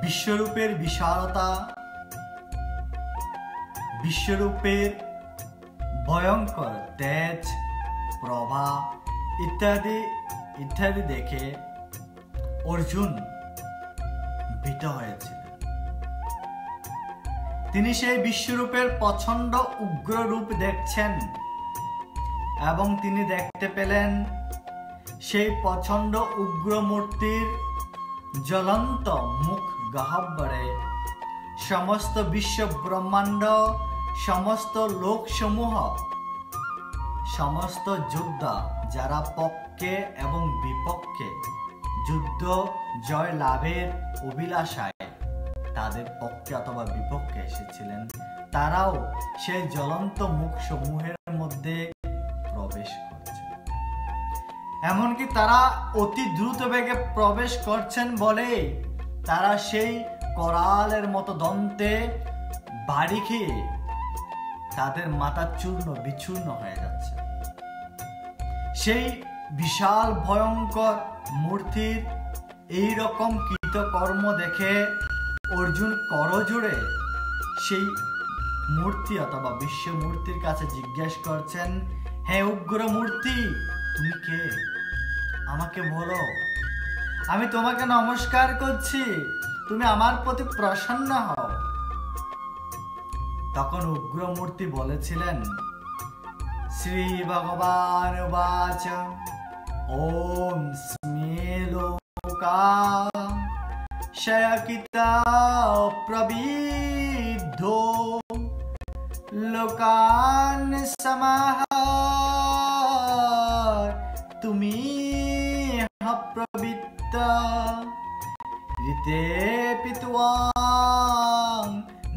বিশ্বরূপের বিশালতা, বিশ্বরূপের ভয়ঙ্কর তেজ প্রভা ইত্যাদি ইত্যাদি দেখে অর্জুন ভীত হয়েছিলেন। তিনি সেই বিশ্বরূপের প্রচন্ড উগ্র রূপ দেখছেন এবং তিনি দেখতে পেলেন সেই প্রচন্ড উগ্র মূর্তির জ্বলন্ত মুখ গহ্বরে সমস্ত বিশ্ব ব্রহ্মাণ্ড, সমস্ত লোকসমূহ, সমস্ত যোদ্ধা যারা পক্ষে এবং বিপক্ষে যুদ্ধ জয় লাভের অভিলাষায় তাদের পক্ষে অথবা বিপক্ষে এসেছিলেন, তারাও সেই জ্বলন্ত মুখ সমূহের মধ্যে প্রবেশ করছে। এমনকি তারা অতি দ্রুত বেগে প্রবেশ করছেন বলে তারা সেই করালের মতো দন্তে বাড়ি খেয়ে তাদের মাথা চূর্ণ বিচূর্ণ হয়ে যাচ্ছে। সেই বিশাল ভয়ঙ্কর মূর্তির এই রকম কৃতকর্ম দেখে অর্জুন করজোড়ে সেই মূর্তি অথবা বিশ্ব মূর্তির কাছে জিজ্ঞেস করছেন, হে উগ্র মূর্তি, তুমি কে? আমাকে বলো, আমি তোমাকে নমস্কার করছি, তুমি আমার প্রতি প্রসন্ন হও। তখন উগ্র মূর্তি বলেছিলেন, শ্রী ভগবান উবাচ ওম স্মে লোকা শয়কিতা প্রবিদ্ধো লোকান সমাহার তুমি প্রবৃত্ত ঋতে পিত্বাং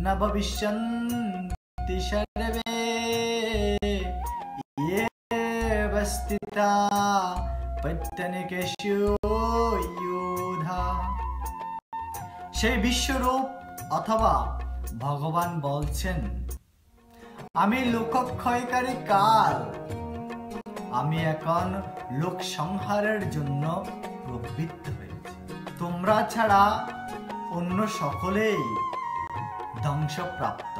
ন ভবিষ্যন্তি সর্বে ইয়েব স্থিতা পত্যনিকেষু যোধা। সেই বিশ্বরূপ অথবা ভগবান বলছেন, আমি লোকক্ষয়কারী কাল, আমি এখন লোক সংহারের জন্য প্রবৃত্ত হয়েছি। তোমরা ছাড়া অন্য সকলেই ধ্বংসপ্রাপ্ত।